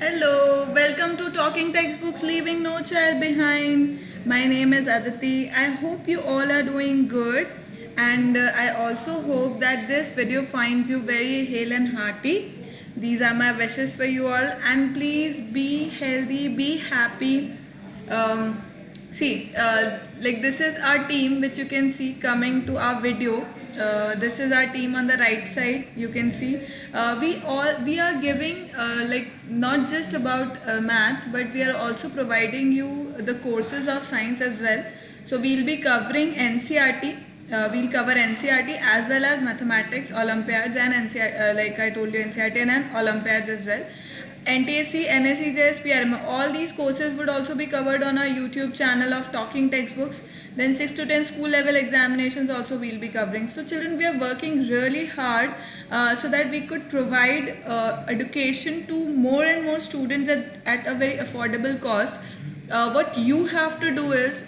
Hello, welcome to Talking Textbooks Leaving No Child Behind. My name is Aditi. I hope you all are doing good, and I also hope that this video finds you very hale and hearty. These are my wishes for you all, and please be healthy, be happy. Um, like this is our team, which you can see coming to our video. This is our team on the right side. You can see we are giving like not just about math, but we are also providing you the courses of science as well. So we'll be covering NCRT. We'll cover NCRT as well as mathematics, Olympiads, and NCRT. Like I told you, NCRT and Olympiads as well. NTSC, NSE, JSPRM, all these courses would also be covered on our YouTube channel of Talking Textbooks. Then 6 to 10 school level examinations also we'll be covering. So children, we are working really hard so that we could provide education to more and more students at a very affordable cost. What you have to do is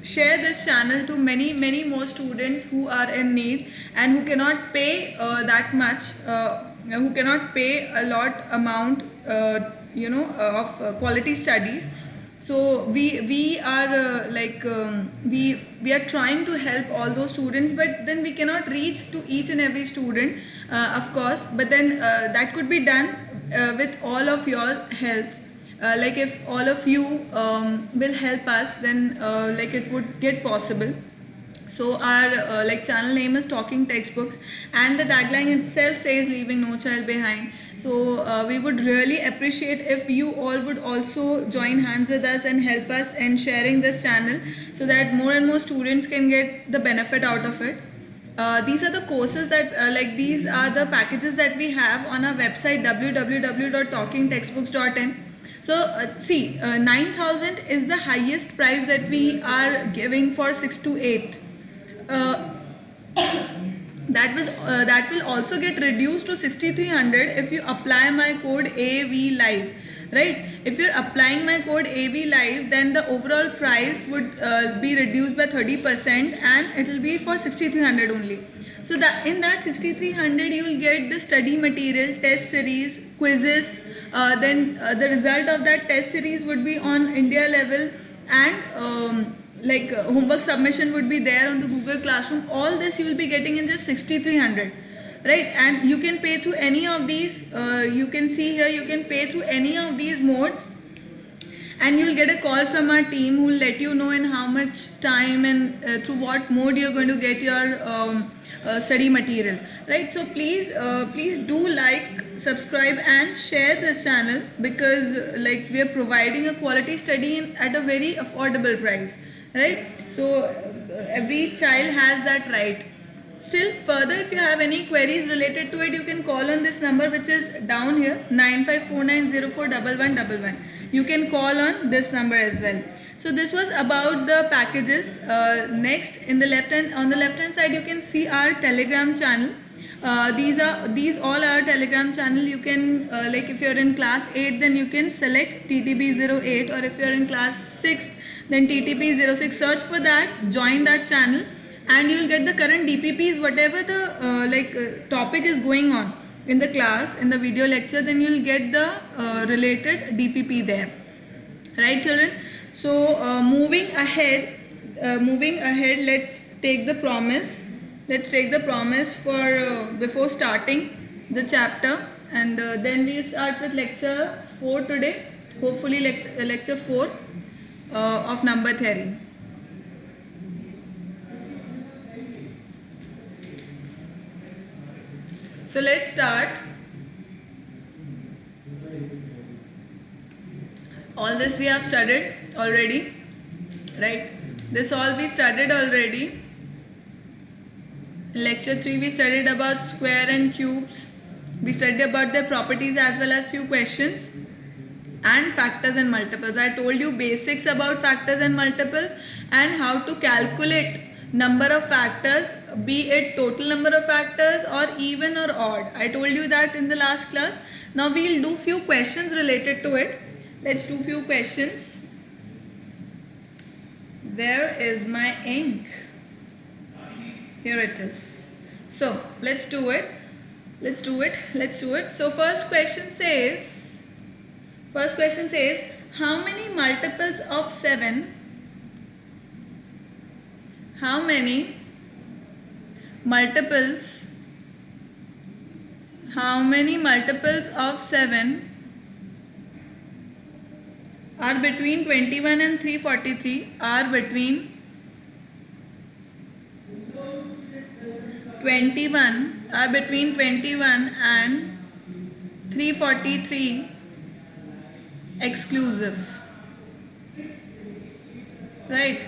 share this channel to many more students who are in need and who cannot pay that much, who cannot pay a lot amount of quality studies. So we are we are trying to help all those students, but then we cannot reach to each and every student, of course, but then that could be done with all of your help. Like if all of you will help us, then like it would get possible. So our channel name is Talking Textbooks, and the tagline itself says leaving no child behind. So we would really appreciate if you all would also join hands with us and help us in sharing this channel, so that more and more students can get the benefit out of it. These are the courses that these are the packages that we have on our website www.talkingtextbooks.in. So 9,000 is the highest price that we are giving for 6 to 8. That will also get reduced to 6,300 if you apply my code AV Live. Right? If you're applying my code AV Live, then the overall price would be reduced by 30%, and it will be for 6,300 only. So that in that 6,300 you will get the study material, test series, quizzes. Then the result of that test series would be on India level, and homework submission would be there on the Google Classroom. All this you will be getting in just 6,300, right? And you can pay through any of these. You can see here, you can pay through any of these modes, and you'll get a call from our team who will let you know in how much time and through what mode you're going to get your study material, right? So please do like, subscribe and share this channel, because we are providing a quality study at a very affordable price, right? So every child has that right. Still further, if you have any queries related to it, you can call on this number which is down here, 9549041111. You can call on this number as well. So this was about the packages. Next, on the left hand side, you can see our Telegram channel. These all are Telegram channel. You can if you're in class 8, then you can select TTB08, or if you're in class 6, then TTB06. Search for that, join that channel, and you will get the current DPPs, whatever the topic is going on in the class, in the video lecture, then you will get the related DPP there, right children? So moving ahead, let's take the promise for before starting the chapter, and then we'll start with lecture 4 today, hopefully lecture 4 of number theory. So let's start. All this we have studied already, right? This all we studied already. In lecture 3 we studied about square and cubes. We studied about their properties as well as few questions, and factors and multiples. I told you basics about factors and multiples and how to calculate number of factors, be it total number of factors or even or odd. I told you that in the last class. Now we'll do few questions related to it. Let's do few questions. Where is my ink? Here it is. So let's do it. Let's do it. Let's do it. So first question says, how many multiples of 7? How many multiples? How many multiples of 7 are between 21 and 343? Are between 21 and 343 exclusive, right?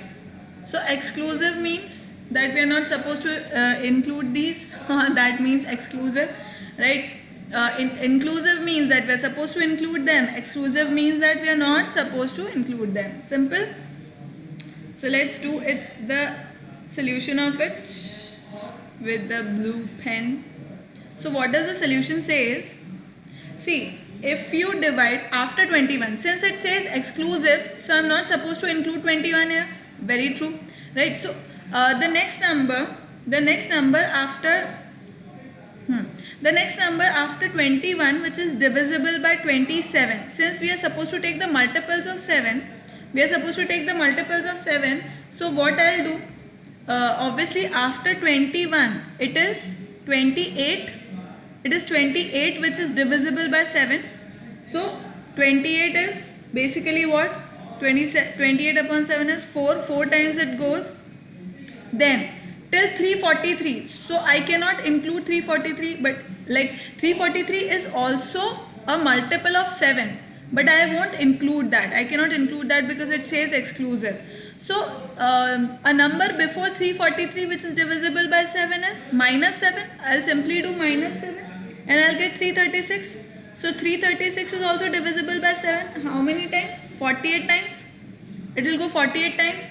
So exclusive means that we are not supposed to include these. That means exclusive, right? Inclusive means that we are supposed to include them. Exclusive means that we are not supposed to include them. Simple. So let's do it, the solution of it with the blue pen. So what does the solution says? See, if you divide after 21, since it says exclusive, so I'm not supposed to include 21 here. Very true, right? So the next number after 21, which is divisible by 27, since we are supposed to take the multiples of 7, so what I'll do, obviously after 21 it is 28, which is divisible by 7. So 28 is basically what? 28 upon 7 is 4 times it goes. Then till 343, so I cannot include 343, but like 343 is also a multiple of 7, but I won't include that. I cannot include that because it says exclusive. So a number before 343 which is divisible by 7 is minus 7. I'll simply do minus 7 and I'll get 336. So 336 is also divisible by 7. How many times? 48 times. It will go 48 times.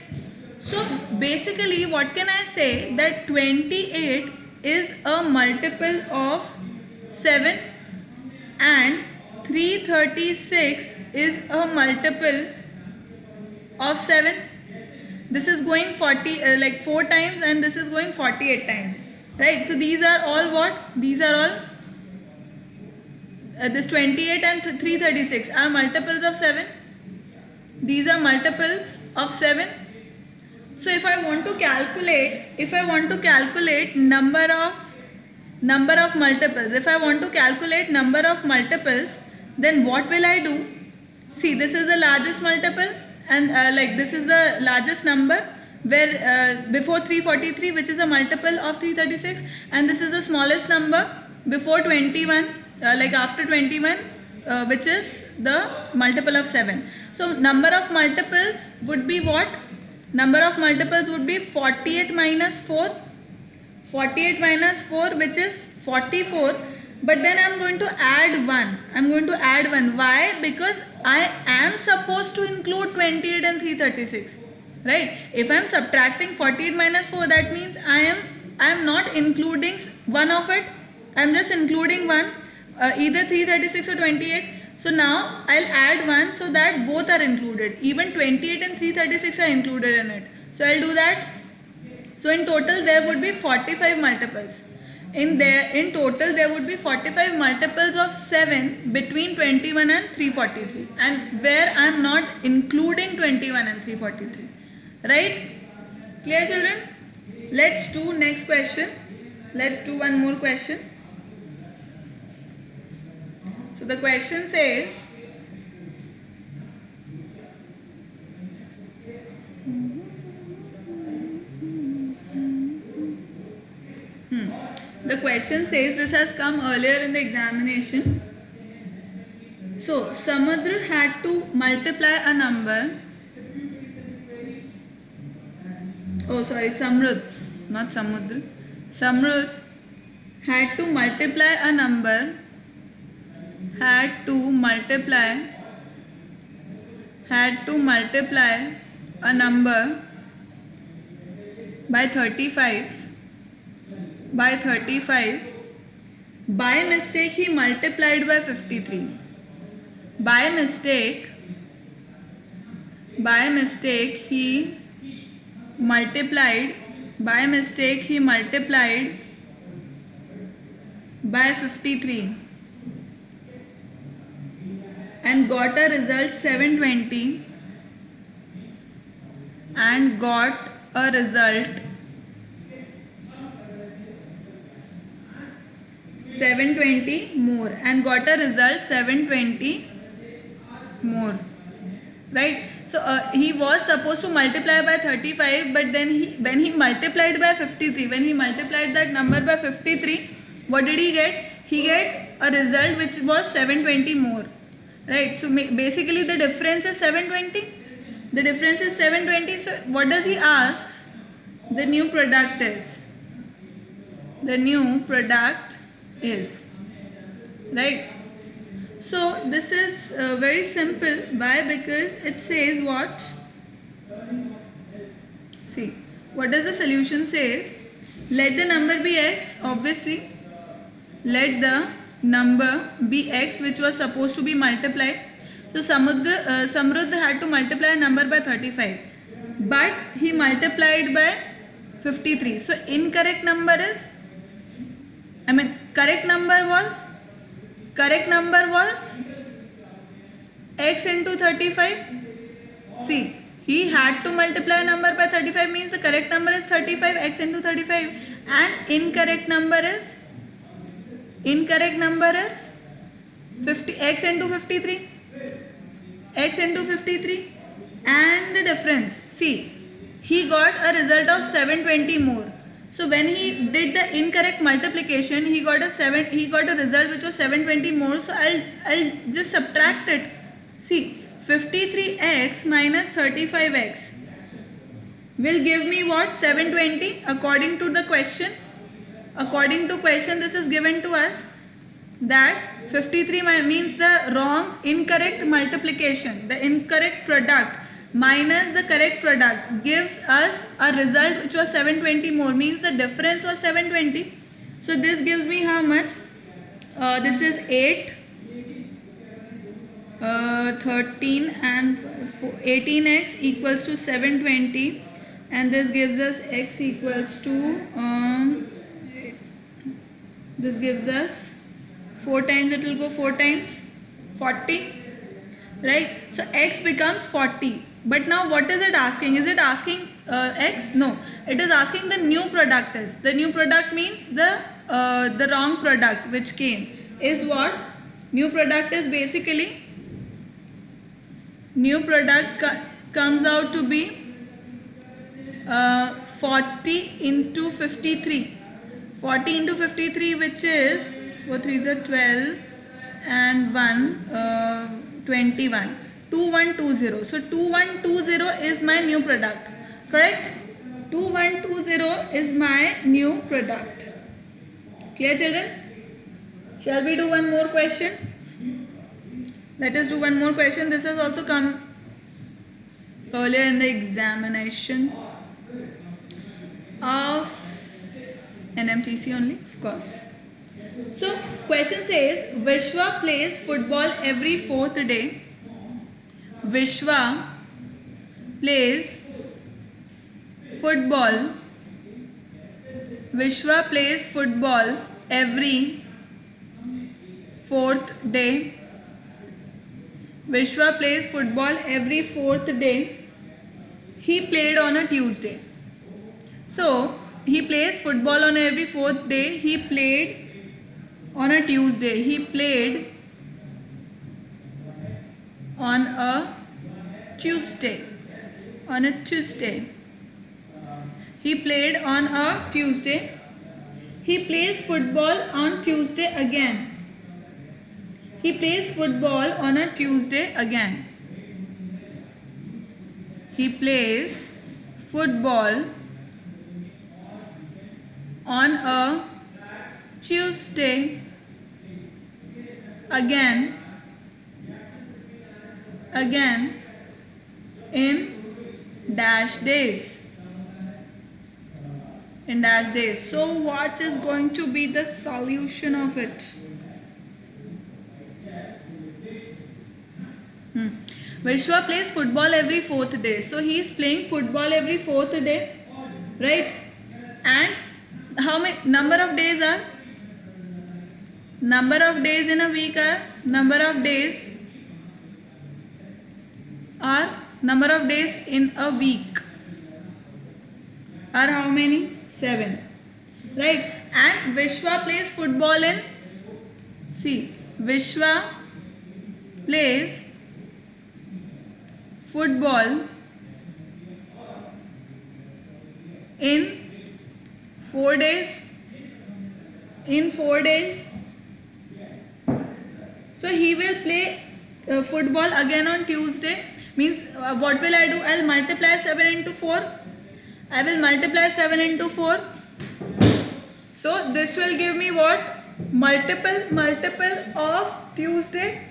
So basically what can I say? That 28 is a multiple of 7 and 336 is a multiple of 7. This is going 4 times and this is going 48 times, right? So these are all what? These are all this 28 and 336 are multiples of 7. These are multiples of 7. So if I want to calculate number of multiples, then what will I do? See, this is the largest multiple and this is the largest number where before 343, which is a multiple of 336, and this is the smallest number before 21, after 21, which is the multiple of 7. So number of multiples would be what? Number of multiples would be 48 minus 4, which is 44. But then I'm going to add 1. Why? Because I am supposed to include 28 and 336. Right? If I'm subtracting 48 minus 4, that means I am not including one of it. I'm just including one, either 336 or 28. So now I'll add 1 so that both are included. Even 28 and 336 are included in it. So I'll do that. So in total there would be 45 multiples. In total there would be 45 multiples of 7 between 21 and 343, and where I am not including 21 and 343. Right? Clear, children? Let's do next question. Let's do one more question. So the question says, this has come earlier in the examination. So Samudra had to multiply a number. Oh, sorry, Samrud, not Samudra. Samrud had to multiply a number. Had to multiply a number by 35. By mistake he multiplied by 53. By mistake he multiplied by 53 and got a result 720 and got a result 720 more and got a result 720 more, right? So he was supposed to multiply by 35, but then when he multiplied by 53, when he multiplied that number by 53, what did he get? He get a result which was 720 more, right? So basically the difference is 720. The difference is 720. So what does he ask? The new product is. The new product is, right? So this is very simple. Why? Because it says what? See, what does the solution says? Let the number be x, obviously. Let the number be x, which was supposed to be multiplied. So Samruddha had to multiply a number by 35, but he multiplied by 53. So incorrect number is, correct number was x into 35. See, he had to multiply a number by 35, means the correct number is 35, x into 35, and incorrect number is 50, x into 53, x into 53, and the difference. See, he got a result of 720 more. So when he did the incorrect multiplication, he got a result which was 720 more. So I'll just subtract it. See, 53x minus 35x will give me what? 720 according to the question. According to question, this is given to us that 53 means the incorrect multiplication, the incorrect product minus the correct product gives us a result which was 720 more, means the difference was 720. So this gives me how much? This is 8, 13 and 18x equals to 720, and this gives us x equals to this gives us 4 times, it will go 4 times 40, right? So x becomes 40. But now what is it asking? Is it asking x? No, it is asking the new product is. The new product means the wrong product which came is what? New product is basically, new product comes out to be 40 into 53. 40 into 53, which is 4 3s are 12 and 1 21. 2120. So 2120 is my new product. Correct? 2120 is my new product. Clear, children? Shall we do one more question? Let us do one more question. This has also come earlier in the examination of NMTC only, of course. So question says, Vishwa plays football every 4th day. Vishwa plays football. Vishwa plays football every 4th day. Vishwa plays football every 4th day. He played on a Tuesday. So he plays football on every 4th day. He played on a Tuesday. He played on a Tuesday. On a Tuesday. He played on a Tuesday. He plays football on Tuesday again. He plays football on a Tuesday again. He plays football on a Tuesday again in dash days. In dash days. So what is going to be the solution of it? Vishwa plays football every 4th day. So he is playing football every 4th day, right? And how many number of days are? number of days in a week are number of days in a week are how many? 7, right? And Vishwa plays football in, see, Vishwa plays football in 4 days. In 4 days. So he will play football again on Tuesday. Means what will I do? I'll multiply 7 into 4. I will multiply 7 into 4. So this will give me what? Multiple of Tuesday.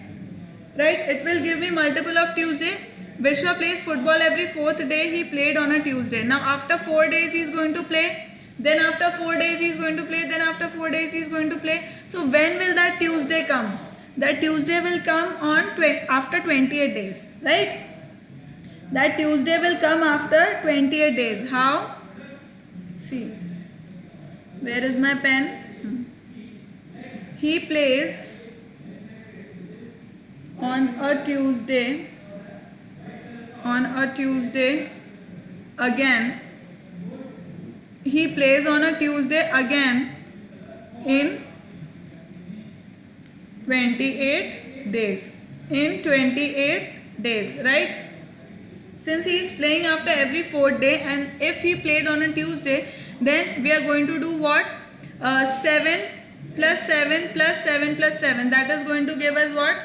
Right? It will give me multiple of Tuesday. Vishwa plays football every 4th day. He played on a Tuesday. Now after 4 days he is going to play. Then after 4 days he is going to play. Then after 4 days he is going to play. So when will that Tuesday come? That Tuesday will come on after 28 days. Right? That Tuesday will come after 28 days. How? See. Where is my pen? He plays on a Tuesday. On a Tuesday again. He plays on a Tuesday again in 28 days. In 28 days, right? Since he is playing after every 4th day, and if he played on a Tuesday, then we are going to do what? 7 plus 7 plus 7 plus 7. That is going to give us what?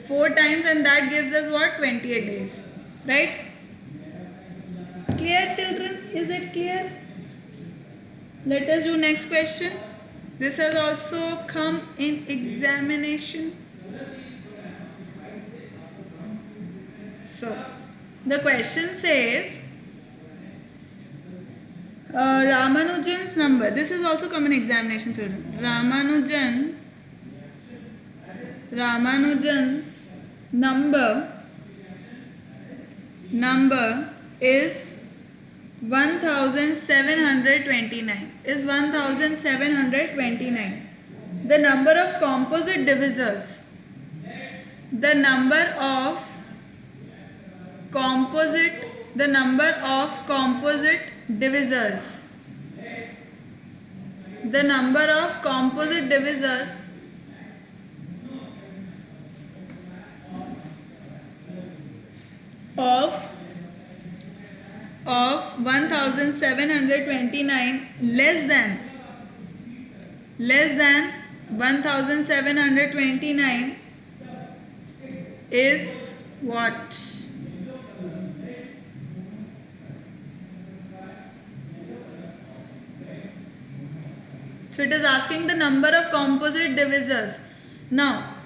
4 times, and that gives us what? 28 days. Right? Clear, children? Is it clear? Let us do next question. This has also come in examination. So, the question says Ramanujan's number. This has also come in examination, children. Ramanujan's number is 1729. Is 1729. The number of composite divisors. The number of composite divisors. The number of composite divisors of 1729 less than 1729 is what? So it is asking the number of composite divisors. Now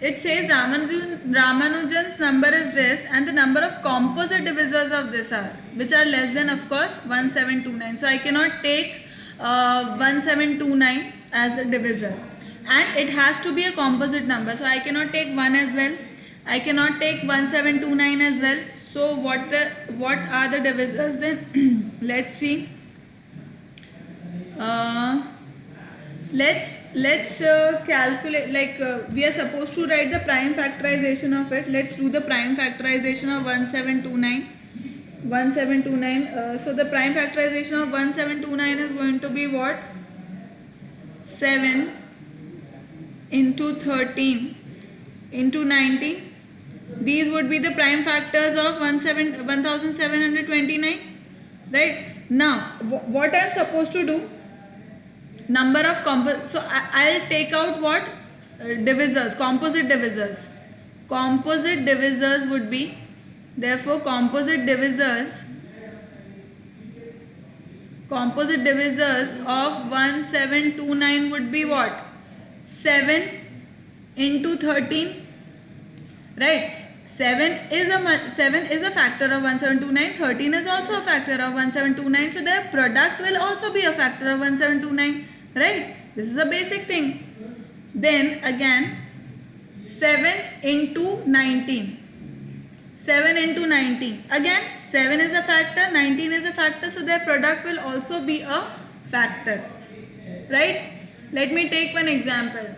it says Ramanujan's number is this, and the number of composite divisors of this are, which are less than, of course, 1729. So I cannot take 1729 as the divisor, and it has to be a composite number. So I cannot take 1 as well. I cannot take 1729 as well. So what are the divisors then? Let's see. Let's calculate, like we are supposed to write the prime factorization of it. Let's do the prime factorization of 1729. So the prime factorization of 1729 is going to be what? 7 into 13 into 90. These would be the prime factors of 1729. Right? Now what I am supposed to do? Number of so I'll take out what? Divisors, composite divisors. Composite divisors would be, therefore composite divisors of 1729 would be what? 7 into 13. Right? 7 is a factor of 1729. 13 is also a factor of 1729. So their product will also be a factor of 1729. Right? This is a basic thing. Then again 7 into 19. 7 into 19. Again 7 is a factor, 19 is a factor. So their product will also be a factor. Right? Let me take one example.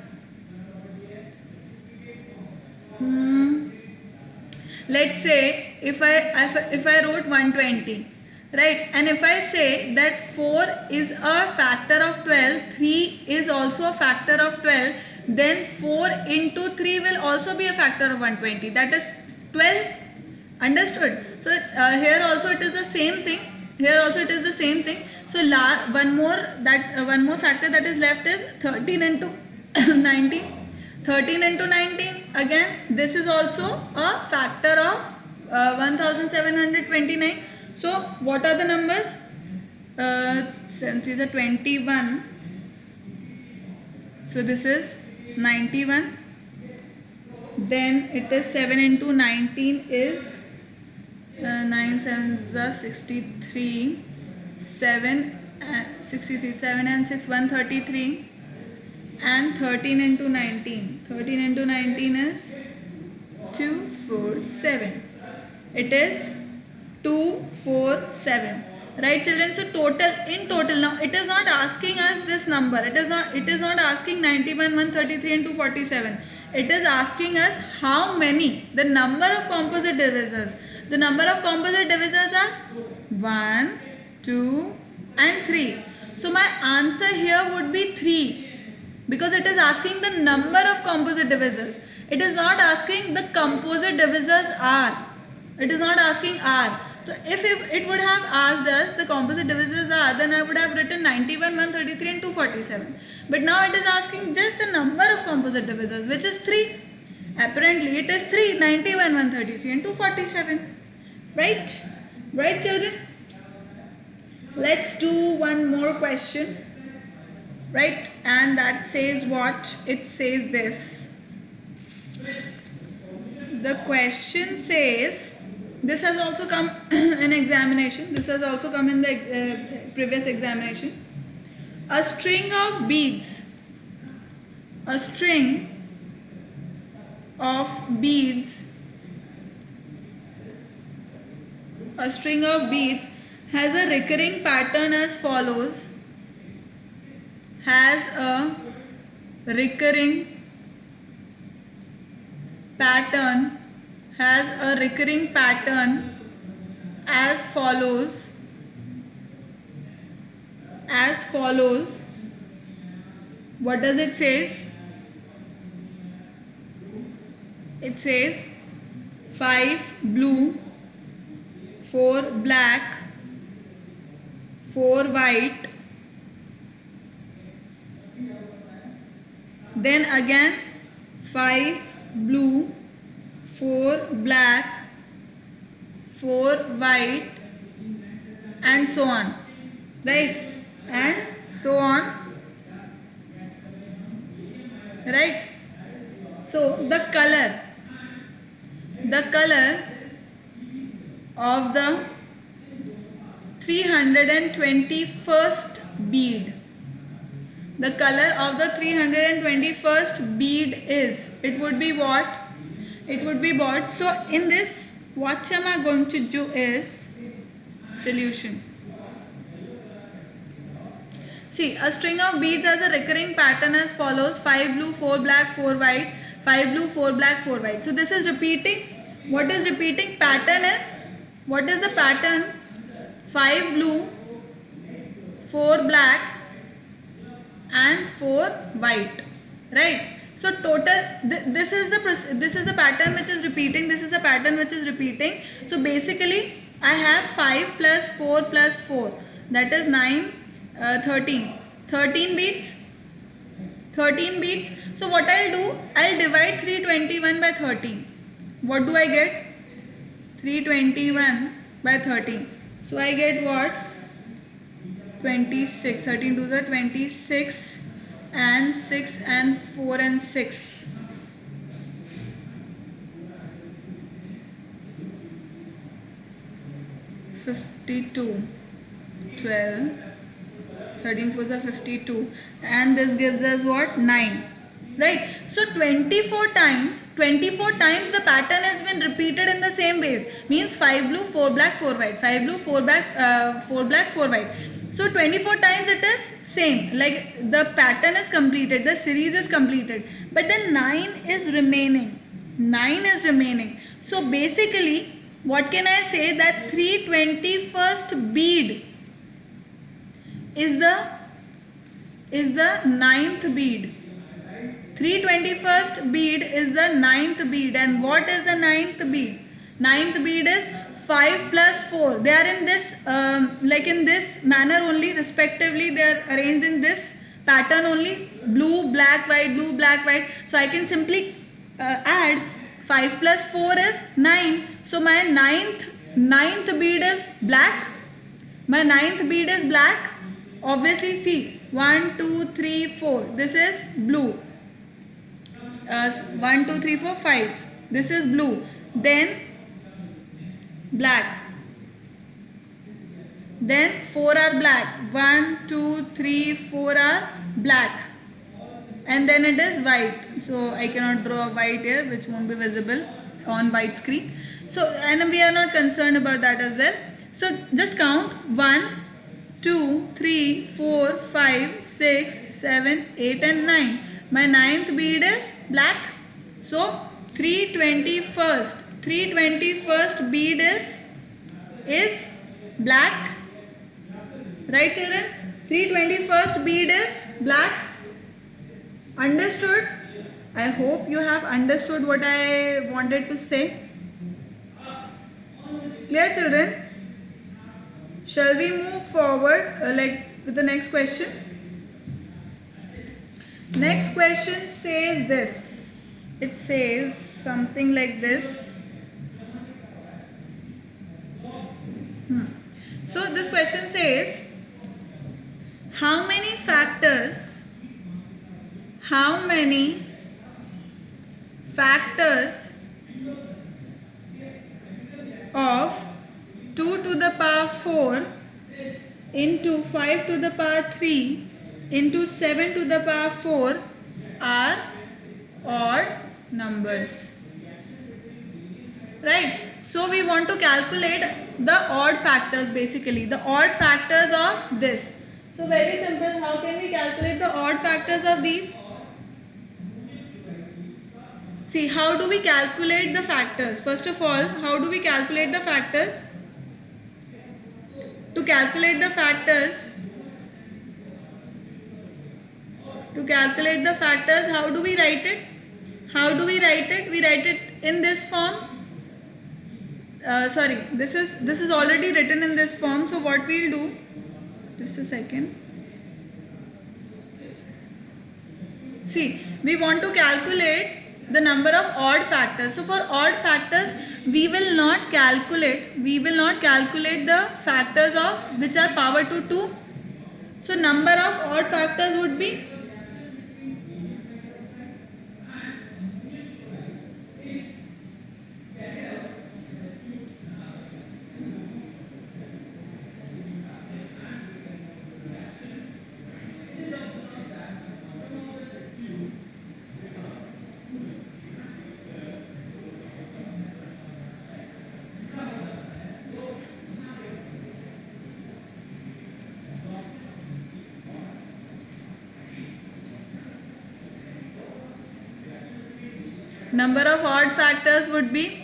Let's say if I wrote 120, right, and if I say that 4 is a factor of 12, 3 is also a factor of 12, then 4 into 3 will also be a factor of 120, that is 12. Understood? So here also it is the same thing. Here also it is the same thing. So one more factor that is left is 13 into 19. 13 into 19, again this is also a factor of 1729. So what are the numbers? 7 3s are 21. So this is 91. Then it is 7 into 19 is 9 7s are 63. 63. 7 and 6 133. And 13 into 19. 13 into 19 is 247. It is 247. Right, children? So in total now it is not asking us this number. It is not asking 91, 133 and 247. It is asking us how many, the number of composite divisors. The number of composite divisors are 1, 2 and 3. So my answer here would be 3. Because it is asking the number of composite divisors. It is not asking the composite divisors are. It is not asking are. So if it would have asked us the composite divisors are, then I would have written 91, 133 and 247. But now it is asking just the number of composite divisors, which is 3. Apparently it is 3, 91, 133 and 247. Right? Right, children? Let's do one more question. Right, and that says what? It says this. The question says, this has also come in examination. This has also come in the previous examination. A string of beads. A string of beads. A string of beads has a recurring pattern as follows. Has a recurring pattern as follows. What does it say? It says 5 blue, 4 black, 4 white. Then again 5 blue, 4 black, 4 white and so on. Right? And so on. Right? So the color of the 321st bead. The color of the 321st bead is, it would be what? It would be what? So in this, what am I going to do is solution. See, a string of beads has a recurring pattern as follows: 5 blue, 4 black, 4 white, 5 blue, 4 black, 4 white. So this is repeating. What is repeating? Pattern is, what is the pattern? 5 blue, 4 black and 4 white, right? So total, this is the pattern which is repeating. This is the pattern which is repeating. So basically I have 5 plus 4 plus 4, that is 9, 13 beads. 13 beads. So what I'll do, I'll divide 321 by 13. What do I get? 321 by 13. So I get what? 26. 13 to the 26 and 6 and 4 and 6. 52. 12. 13 4s are 52. And this gives us what? 9. Right? So 24 times the pattern has been repeated in the same base. Means 5 blue, 4 black, 4 white. 5 blue, 4 black, 4 white. So 24 times it is same, like the pattern is completed, the series is completed, but then 9 is remaining. 9 is remaining. So basically, what can I say, that 321st bead is the ninth bead. 321st bead is the ninth bead. And what is the ninth bead? Ninth bead is 5 plus 4. They are in this like in this manner only, respectively. They are arranged in this pattern only, blue, black, white, blue, black, white. So I can simply add 5 plus 4 is 9. So my ninth bead is black. My ninth bead is black. Obviously, see, 1, 2, 3, 4. This is blue. 1, 2, 3, 4, 5. This is blue. Then black. Then 4 are black. 1, 2, 3, 4 are black. And then it is white. So I cannot draw white here, which won't be visible on white screen. So, and we are not concerned about that as well. So just count 1, 2, 3, 4, 5, 6, 7, 8 and 9. My ninth bead is black. So 321st bead is black. Right, children? 321st bead is black. Understood? I hope you have understood what I wanted to say. Clear, children? Shall we move forward with the next question? Next question says this. It says something like this. So this question says, how many factors of 2 to the power 4 into 5 to the power 3 into 7 to the power 4 are odd numbers? Right? So we want to calculate the odd factors, basically the odd factors of this. So very simple, how can we calculate the odd factors of these? See, how do we calculate the factors? First of all, how do we calculate the factors? To calculate the factors, how do we write it? We write it in this form. This is already written in this form. So what we'll do, just a second. See, we want to calculate the number of odd factors. So for odd factors, we will not calculate the factors of which are power to 2. So number of odd factors would be number of odd factors would be,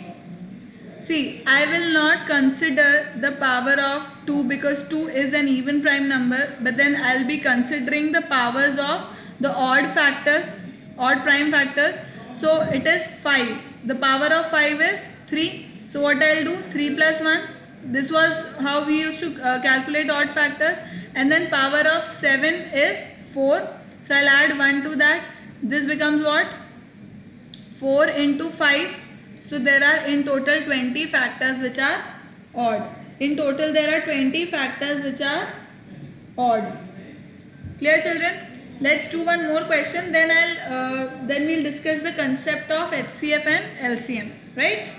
see, I will not consider the power of 2 because 2 is an even prime number, but then I'll be considering the powers of the odd prime factors. So it is 5. The power of 5 is 3. So what I'll do, 3 plus 1. This was how we used to calculate odd factors. And then power of 7 is 4. So I'll add 1 to that. This becomes what? 4 into 5. So there are in total 20 factors which are odd. In total there are 20 factors which are odd. Clear, children? Let's do one more question. Then we'll discuss the concept of HCF and LCM. Right?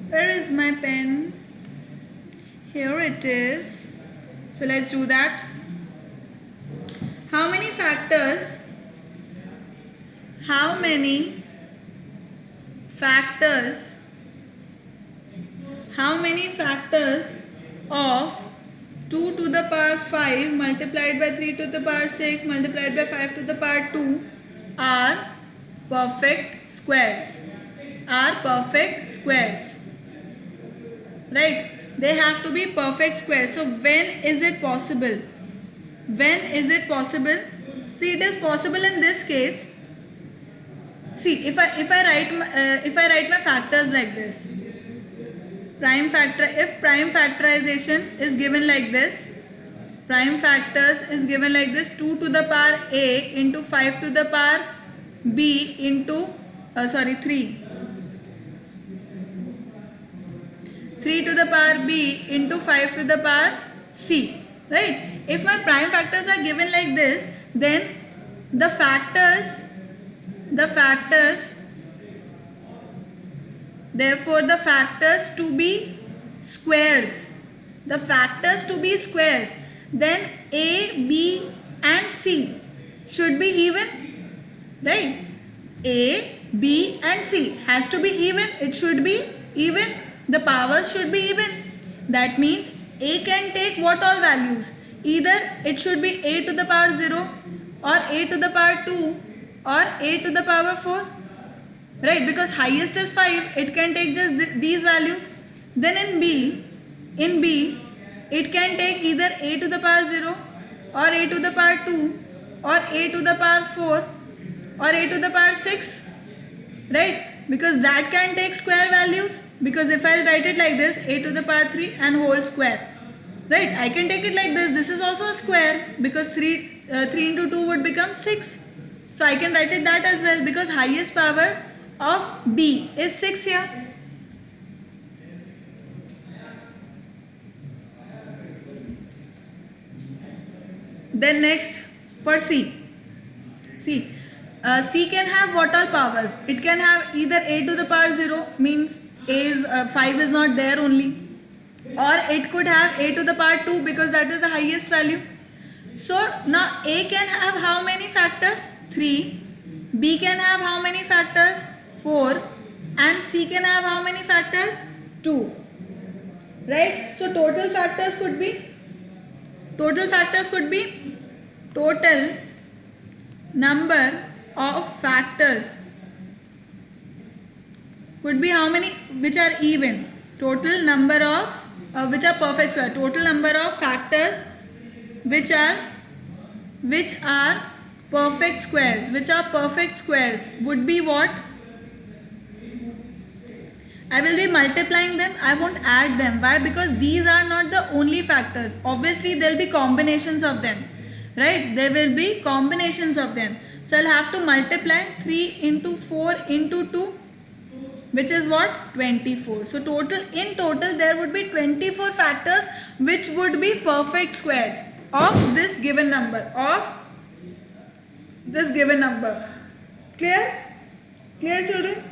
Where is my pen? Here it is. So let's do that. How many factors of 2 to the power 5 multiplied by 3 to the power 6 multiplied by 5 to the power 2 are perfect squares. Are perfect squares. Right? They have to be perfect squares. So when is it possible? When is it possible? See, it is possible in this case. See, if I write my factors like this, if prime factorization is given like this, prime factors is given like this: 2 to the power a into 5 to the power b into 3 to the power b into 5 to the power c. Right? If my prime factors are given like this, then the factors, therefore the factors to be squares, then a, b and c should be even. Right? A, b and c has to be even. It should be even. The powers should be even. That means a can take what all values? Either it should be a to the power 0 or a to the power 2 or a to the power 4. Right? Because highest is 5. It can take just these values. Then in B, it can take either a to the power 0 or a to the power 2 or a to the power 4 or a to the power 6. Right? Because that can take square values. Because if I write it like this, a to the power 3 and whole square. Right? I can take it like this. This is also a square because 3 into 2 would become 6. So I can write it that as well, because highest power of B is 6 here. Then next for C. C can have what all powers? It can have either a to the power 0, means a is 5 is not there only, or it could have a to the power 2 because that is the highest value. So now a can have how many factors? 3. B can have how many factors? 4. And C can have how many factors? 2. Right? So total factors could be total number of factors could be how many which are even. Total number of which are perfect square. Total number of factors which are perfect squares would be what? I will be multiplying them. I won't add them. Why? Because these are not the only factors. Obviously, there will be combinations of them. Right? There will be combinations of them. So, I'll have to multiply 3 into 4 into 2, which is what? 24. So, in total, there would be 24 factors which would be perfect squares of this given number. Clear? Clear, children?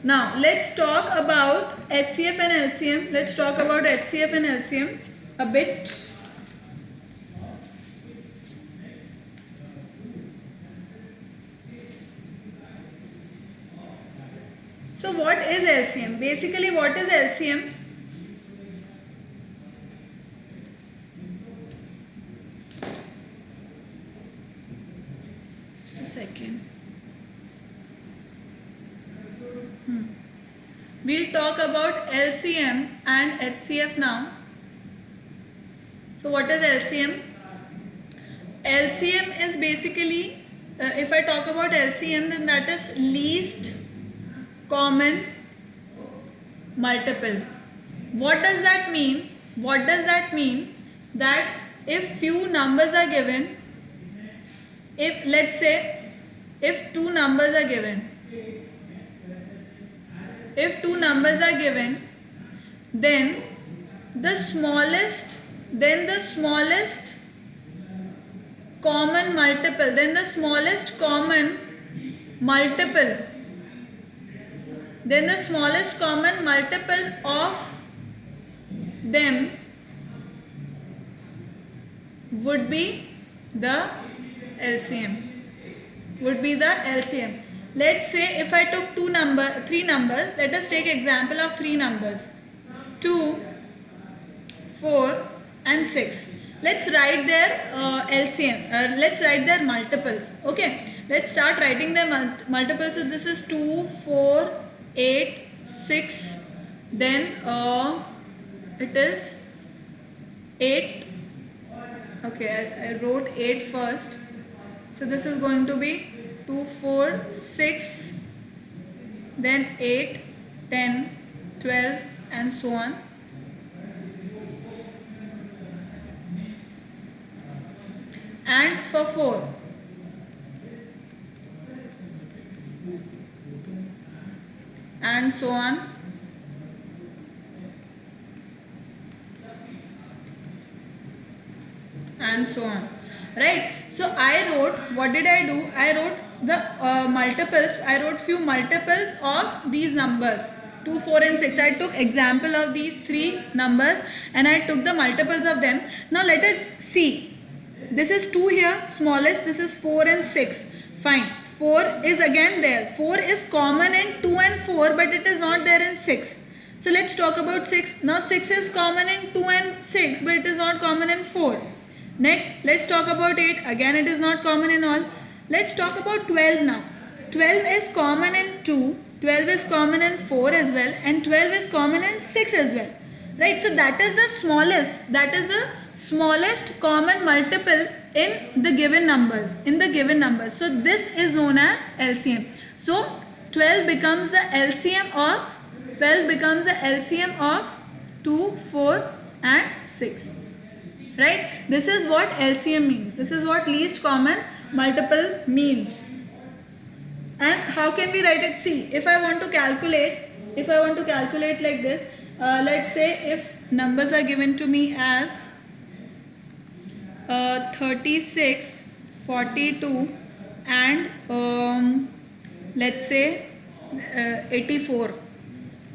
Now, let's talk about HCF and LCM. Let's talk about HCF and LCM a bit. So, what is LCM? Basically, what is LCM? Just a second. We'll talk about LCM and HCF now. So what is LCM? LCM is basically, if I talk about LCM, then that is least common multiple. What does that mean? That if few numbers are given, let's say if two numbers are given, then the smallest common multiple of them would be the LCM. Let's say if I took three numbers, let us take example of three numbers, 2, 4 and 6. Let's write their LCM, let's write their multiples. Okay, let's start writing their multiples. So this is 2, 4, 8, 6, then it is 8. Okay, I wrote 8 first. So this is going to be 2, 4, 6, then 8, 10, 12 and so on. And for 4, and so on. And so on, right? So I wrote, what did I do? I wrote the multiples. I wrote few multiples of these numbers, 2, 4 and 6. I took example of these three numbers and I took the multiples of them. Now let us see. This is 2 here, smallest. This is 4 and 6. Fine. 4 is again there. 4 is common in 2 and 4, but it is not there in 6. So let's talk about 6. Now 6 is common in 2 and 6, but it is not common in 4. Next, let's talk about 8. Again, it is not common in all. Let's talk about 12 now. 12 is common in 2, 12 is common in 4 as well, and 12 is common in 6 as well. Right? So that is the smallest. That is the smallest common multiple in the given numbers. So this is known as LCM. So 12 becomes the LCM of 2, 4 and 6. Right? This is what LCM means. This is what least common multiple means. And how can we write it? See, if I want to calculate like this, let's say if numbers are given to me as 36, 42 and let's say 84.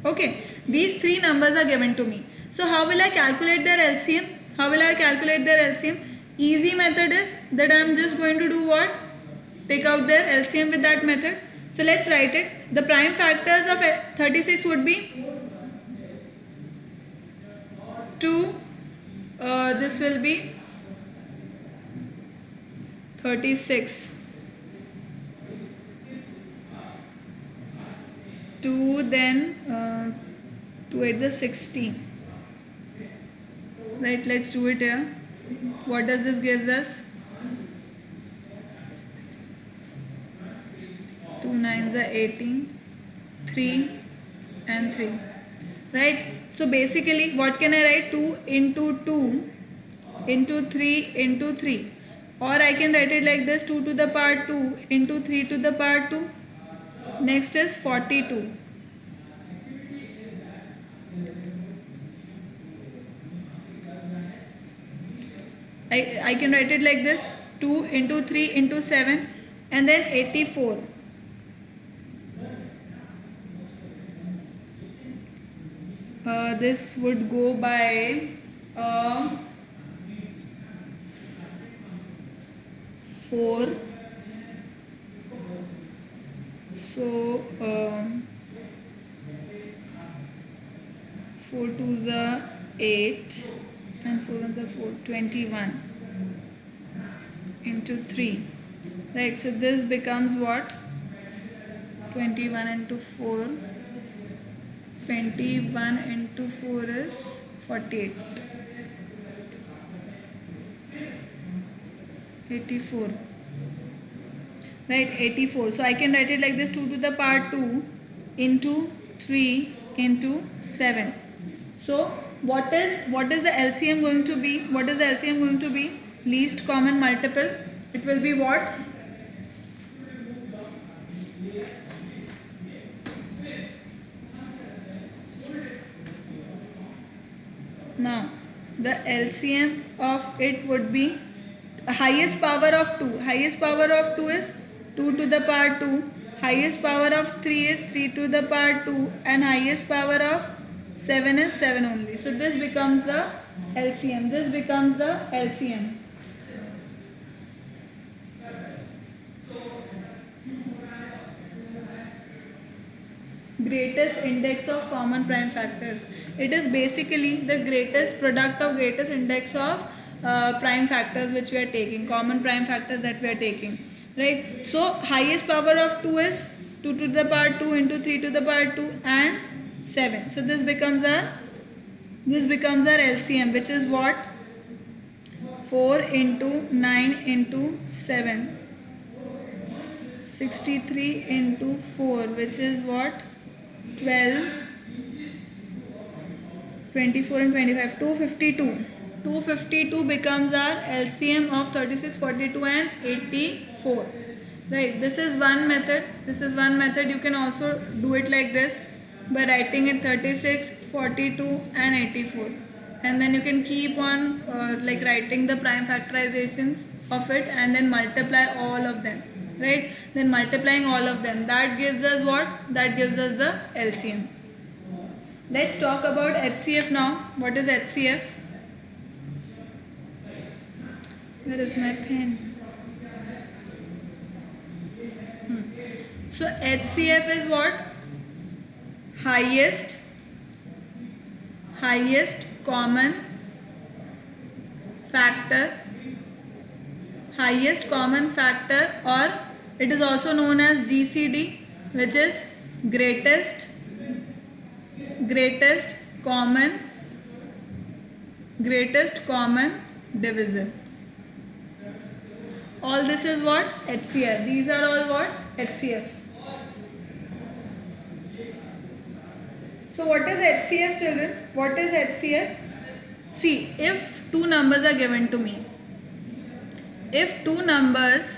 Okay, these three numbers are given to me. So how will I calculate their LCM? Easy method is that I am just going to do what? Take out their LCM with that method. So let's write it. The prime factors of 36 would be 2. This will be 36. 2, then 2 8 is 16. Right, let's do it here. What does this gives us? 2 9s are 18, 3 and 3. Right? So basically, what can I write? 2 into 2 into 3 into 3. Or I can write it like this: 2 to the power 2 into 3 to the power 2. Next is 42. I can write it like this: 2 into 3 into 7 and then 84. This would go by 4. So 4 2s are 8 and 4 1s are 4, 21 into 3. Right, so this becomes what? 21 into 4. 21 into 4 is 48. 84. Right, 84. So I can write it like this: 2 to the power 2 into 3 into 7. So what is the LCM going to be? Least common multiple. It will be what? Now the LCM of it would be highest power of 2. Highest power of 2 is 2 to the power 2. Highest power of 3 is 3 to the power 2. And highest power of 7 is 7 only. So this becomes the LCM. greatest index of common prime factors. It is basically the greatest product of greatest index of prime factors which we are taking, common prime factors that we are taking, right? So highest power of 2 is 2 to the power 2 into 3 to the power 2 and 7. So this becomes our LCM, which is what? 4 into 9 into 7. 63 into 4, which is what? 12, 24 and 25. 252. 252 becomes our LCM of 36, 42 and 84. Right. This is one method. You can also do it like this by writing it 36, 42 and 84. And then you can keep on like writing the prime factorizations of it and then multiply all of them. Right? Then multiplying all of them. That gives us what? That gives us the LCM. Let's talk about HCF now. What is HCF? Where is my pen? So HCF is what? Highest common factor. Highest common factor, or it is also known as GCD, which is greatest common divisor. All this is what? HCF. These are all what? HCF. So what is HCF, children? What is HCF? See, if two numbers are given to me, if two numbers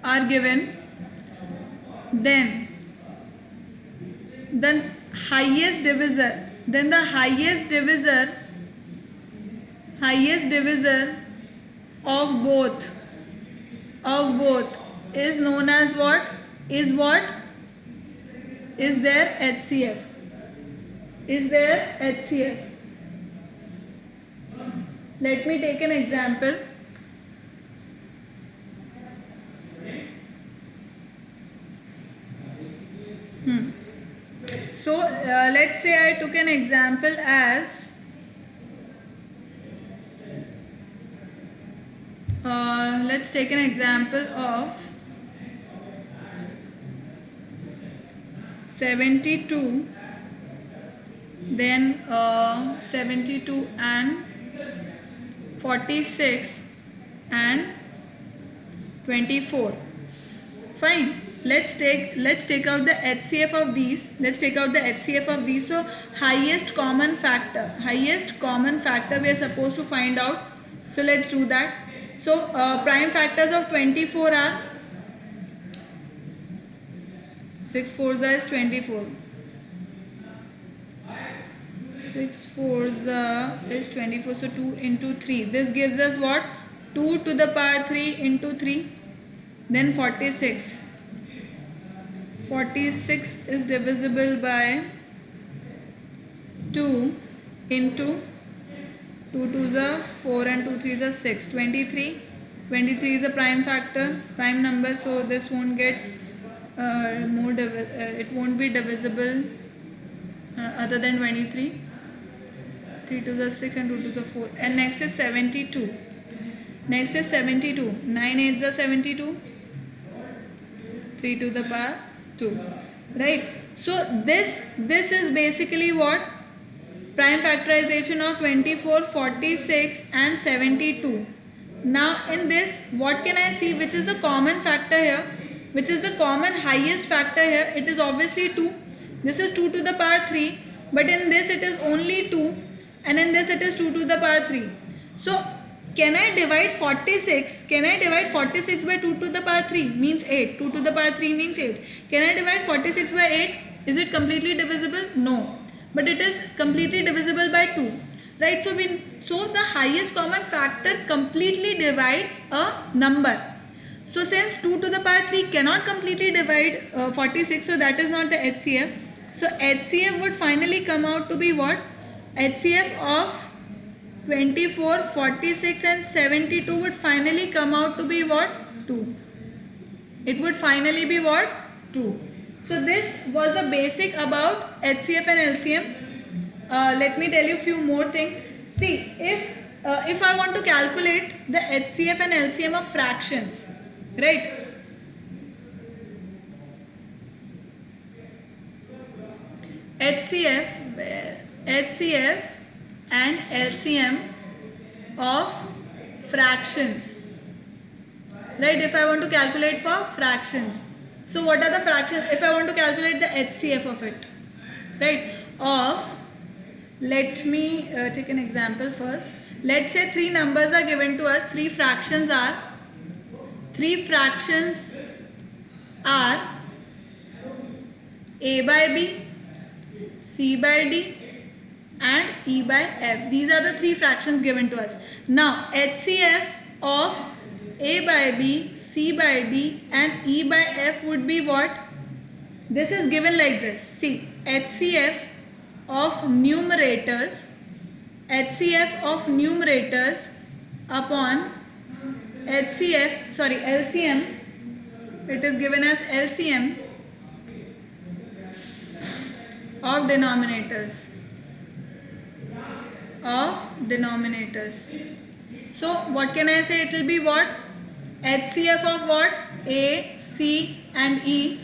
are given, then the highest divisor of both is known as what? Is their HCF. Is their HCF. Let me take an example. So let's say I took an example as let's take an example of 72, then 72 and 46 and 24. Fine. Let's take out the HCF of these. So highest common factor we are supposed to find out. So let's do that. So prime factors of 24 are 6 4s is 24. 6 4s is 24. So 2 into 3. This gives us what? 2 to the power 3 into 3. Then 46. 46 is divisible by 2 into 2 2s are 4 and 2 3s are 6. 23 is a prime factor, prime number, so this won't get it won't be divisible other than 23. 3 2s are 6 and 2 2s are 4. And next is 72. 9 8s are 72. 3 to the power 2. Right? So this is basically what? Prime factorization of 24, 46 and 72. Now in this, what can I see? Which is the common factor here? Which is the common highest factor here? It is obviously 2. This is 2 to the power 3. But in this it is only 2. And in this it is 2 to the power 3. So can I divide 46? Can I divide 46 by 2 to the power 3? Means 8. 2 to the power 3 means 8. Can I divide 46 by 8? Is it completely divisible? No. But it is completely divisible by 2. Right? So the highest common factor completely divides a number. So since 2 to the power 3 cannot completely divide 46, so that is not the HCF. So HCF would finally come out to be what? HCF of 24, 46 and 72 would finally come out to be what? 2. It would finally be what? 2. So this was the basic about HCF and LCM. Let me tell you few more things. See, if I want to calculate the HCF and LCM of fractions, right? HCF and LCM of fractions, right? If I want to calculate for fractions, so what are the fractions? If I want to calculate the HCF of it, right? Let me take an example first. Let's say three numbers are given to us. Three fractions are A by B, C by D and E by F. These are the three fractions given to us. Now HCF of A by B, C by D and E by F would be what? This is given like this. See, HCF of numerators upon LCM, it is given as LCM of denominators. So what can I say? It will be what? HCF of what? A, C and E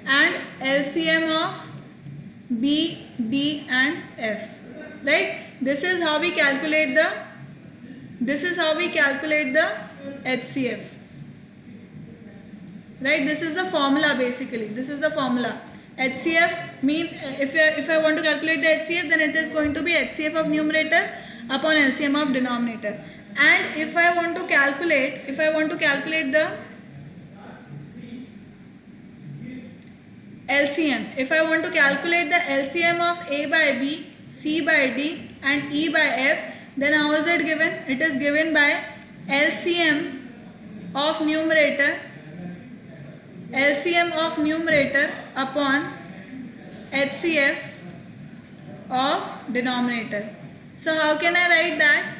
and LCM of B, D and F, right? This is how we calculate the HCF, right? This is the formula basically. This is the formula. HCF means if I want to calculate the HCF, then it is going to be HCF of numerator upon LCM of denominator. And if I want to calculate the LCM, if I want to calculate the LCM of A by B, C by D and E by F, then how is it given? It is given by LCM of numerator upon HCF of denominator. So how can I write that?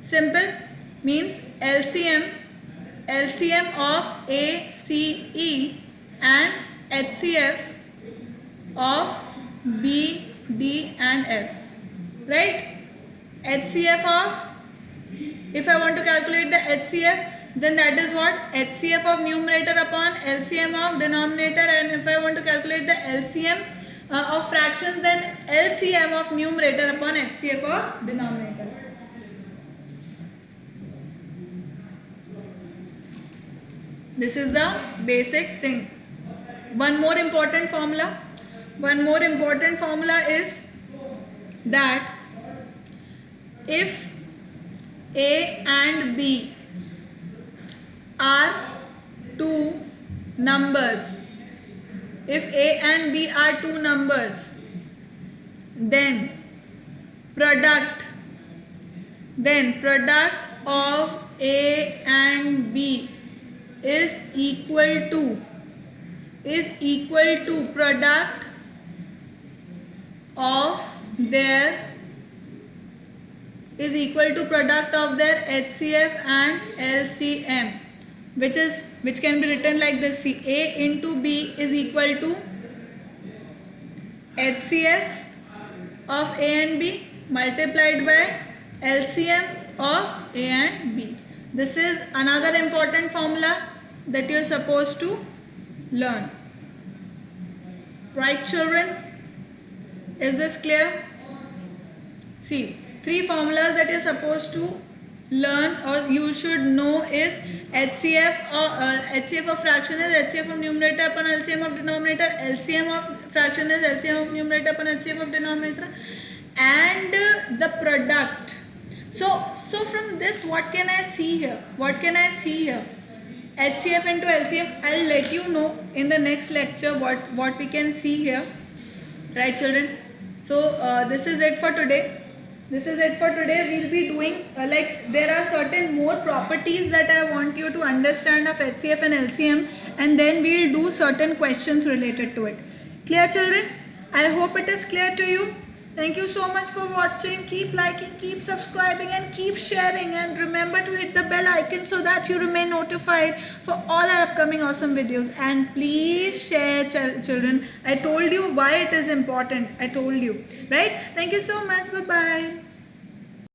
Simple, means LCM of A, C, E and HCF of B, D and F, right? HCF of, if I want to calculate the HCF, then that is what? HCF of numerator upon LCM of denominator. And if I want to calculate the LCM of fractions, then LCM of numerator upon HCF of denominator. This is the basic thing. One more important formula is that if A and B are two numbers, then product of A and B is equal to product of their HCF and LCM, which can be written like this. See, A into B is equal to HCF of A and B multiplied by LCM of A and B. This is another important formula that you are supposed to learn. Right, children? Is this clear? See, three formulas that you are supposed to learn or you should know is HCF of fraction is HCF of numerator upon LCM of denominator, LCM of fraction is LCM of numerator upon HCF of denominator, and the product. So from this, what can I see here? HCF into LCM. I'll let you know in the next lecture what we can see here. Right, children? So this is it for today. We'll be doing there are certain more properties that I want you to understand of HCF and LCM, and then we'll do certain questions related to it. Clear, children? I hope it is clear to you. Thank you so much for watching. Keep liking, keep subscribing, and keep sharing. And remember to hit the bell icon so that you remain notified for all our upcoming awesome videos. And please share, children. I told you why it is important. I told you, right? Thank you so much. Bye-bye.